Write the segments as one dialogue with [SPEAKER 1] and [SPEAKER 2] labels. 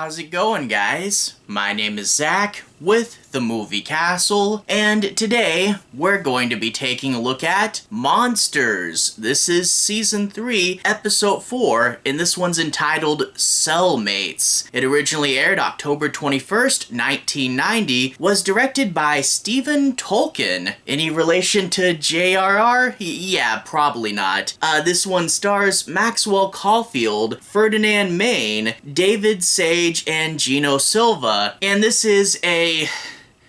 [SPEAKER 1] How's it going, guys? My name is Zach with the Movie Castle, and today we're going to be taking a look at Monsters. This is Season 3, Episode 4, and this one's entitled Cellmates. It originally aired October 21st, 1990, was directed by Stephen Tolkin. Any relation to JRR? Yeah, probably not. This one stars Maxwell Caulfield, Ferdy Mayne, David Sage, and Geno Silva, and this is a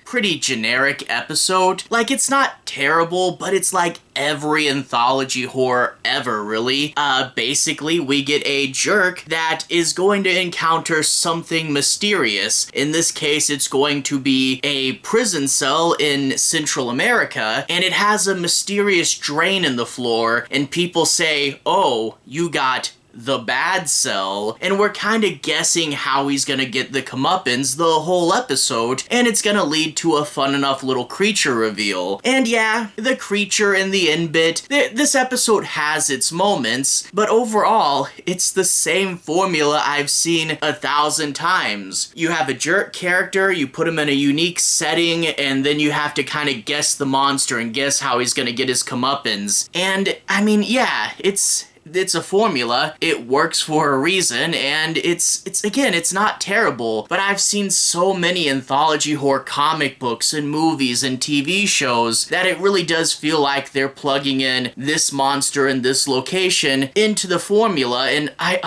[SPEAKER 1] pretty generic episode. Like, it's not terrible, but it's like every anthology horror ever, really. Basically, we get a jerk that is going to encounter something mysterious. In this case, it's going to be a prison cell in Central America, and it has a mysterious drain in the floor, and people say, "Oh, you got the bad cell," and we're kind of guessing how he's gonna get the comeuppance the whole episode, and it's gonna lead to a fun enough little creature reveal. And yeah, the creature in the end bit, this episode has its moments, but overall, it's the same formula I've seen 1,000 times. You have a jerk character, you put him in a unique setting, and then you have to kind of guess the monster and guess how he's gonna get his comeuppance. And, I mean, yeah, it's a formula, it works for a reason, and it's not terrible, but I've seen so many anthology horror comic books and movies and TV shows that it really does feel like they're plugging in this monster in this location into the formula, and I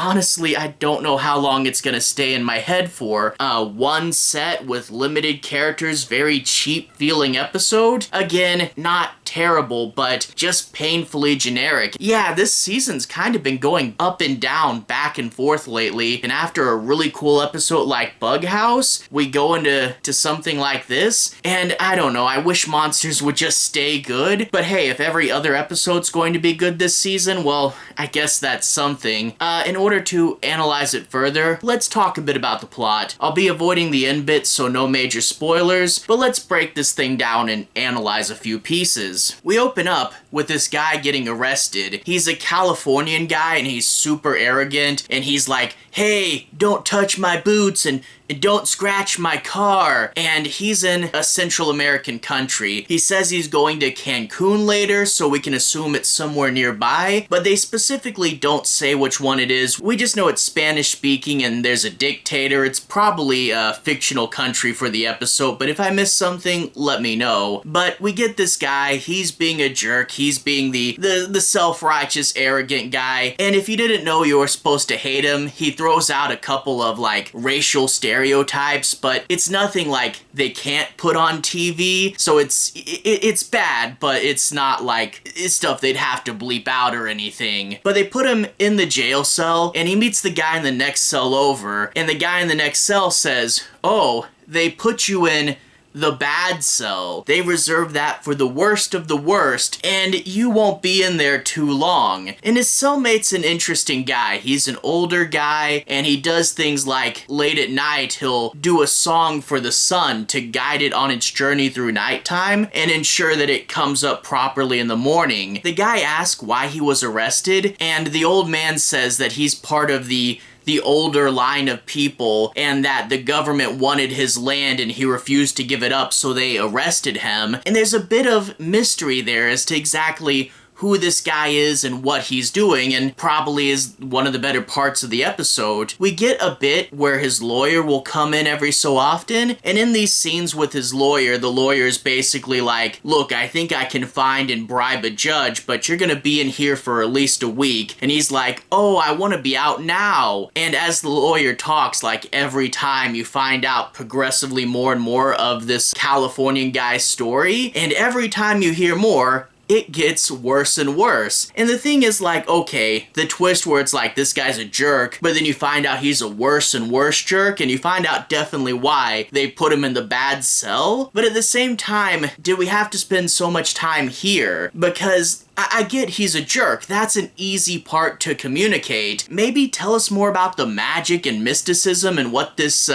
[SPEAKER 1] don't know how long it's gonna stay in my head for. One set with limited characters, very cheap feeling episode. Again, not terrible, but just painfully generic. Yeah, this season's kind of been going up and down, back and forth lately, and after a really cool episode like Bug House, we go into something like this, and I don't know, I wish Monsters would just stay good, but hey, if every other episode's going to be good this season, well, I guess that's something. In order to analyze it further, let's talk a bit about the plot. I'll be avoiding the end bits, so no major spoilers, but let's break this thing down and analyze a few pieces. We open up with this guy getting arrested. He's a Californian guy, and he's super arrogant, and he's like, "Hey, don't touch my boots, and don't scratch my car," and he's in a Central American country. He says he's going to Cancun later, so we can assume it's somewhere nearby, but they specifically don't say which one it is. We just know it's Spanish speaking and there's a dictator. It's probably a fictional country for the episode, but if I missed something, let me know. But we get this guy, he's being a jerk, he's being the self-righteous, arrogant guy, and if you didn't know you were supposed to hate him, he throws out a couple of like racial stereotypes, but it's nothing like they can't put on TV, so it's bad, but it's not like it's stuff they'd have to bleep out or anything. But they put him in the jail cell, and he meets the guy in the next cell over, and the guy in the next cell says, "Oh, they put you in the bad cell. They reserve that for the worst of the worst, and you won't be in there too long." And his cellmate's an interesting guy. He's an older guy, and he does things like late at night, he'll do a song for the sun to guide it on its journey through nighttime and ensure that it comes up properly in the morning. The guy asks why he was arrested, and the old man says that he's part of the older line of people, and that the government wanted his land and he refused to give it up, so they arrested him. And there's a bit of mystery there as to exactly who this guy is and what he's doing, and probably is one of the better parts of the episode. We get a bit where his lawyer will come in every so often, and in these scenes with his lawyer, the lawyer's basically like, "Look, I think I can find and bribe a judge, but you're gonna be in here for at least a week." And he's like, "Oh, I want to be out now." And as the lawyer talks, like every time you find out progressively more and more of this Californian guy's story, and every time you hear more, it gets worse and worse. And the thing is, like, okay, the twist where it's like, this guy's a jerk, but then you find out he's a worse and worse jerk, and you find out definitely why they put him in the bad cell. But at the same time, did we have to spend so much time here? Because I get he's a jerk. That's an easy part to communicate. Maybe tell us more about the magic and mysticism and what this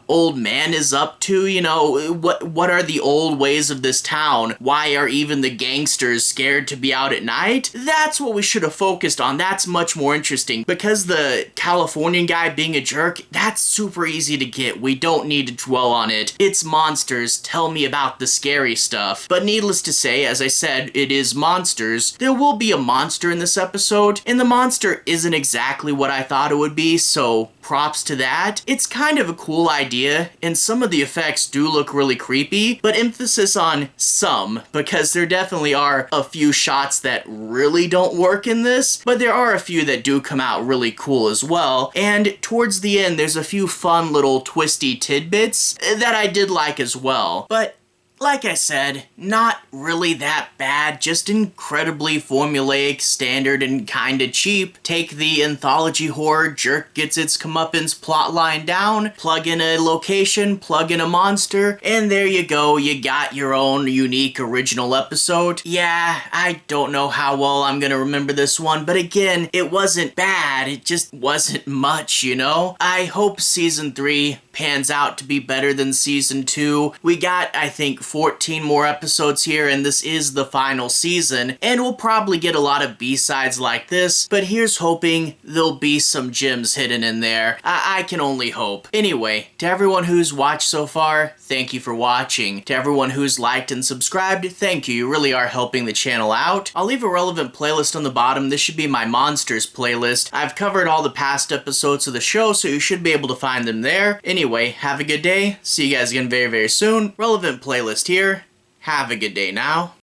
[SPEAKER 1] old man is up to, you know, what are the old ways of this town? Why are even the gangsters scared to be out at night? That's what we should have focused on. That's much more interesting, because the Californian guy being a jerk, that's super easy to get. We don't need to dwell on it. It's monsters. Tell me about the scary stuff. But needless to say, as I said, it is monsters. There will be a monster in this episode, and the monster isn't exactly what I thought it would be, so props to that. It's kind of a cool idea, and some of the effects do look really creepy, but emphasis on some, because there definitely are a few shots that really don't work in this, but there are a few that do come out really cool as well, and towards the end there's a few fun little twisty tidbits that I did like as well. But like I said, not really that bad, just incredibly formulaic, standard, and kinda cheap. Take the Anthology horror, jerk gets its comeuppance plotline down, plug in a location, plug in a monster, and there you go, you got your own unique original episode. Yeah, I don't know how well I'm gonna remember this one, but again, it wasn't bad, it just wasn't much, you know? I hope Season 3 pans out to be better than Season 2. We got, I think, 14 more episodes here, and this is the final season, and we'll probably get a lot of B-sides like this, but here's hoping there'll be some gems hidden in there. I can only hope. Anyway, to everyone who's watched so far, thank you for watching. To everyone who's liked and subscribed, thank you. You really are helping the channel out. I'll leave a relevant playlist on the bottom. This should be my Monsters playlist. I've covered all the past episodes of the show, so you should be able to find them there. Anyway, have a good day. See you guys again very, very soon. Relevant playlist here. Have a good day now.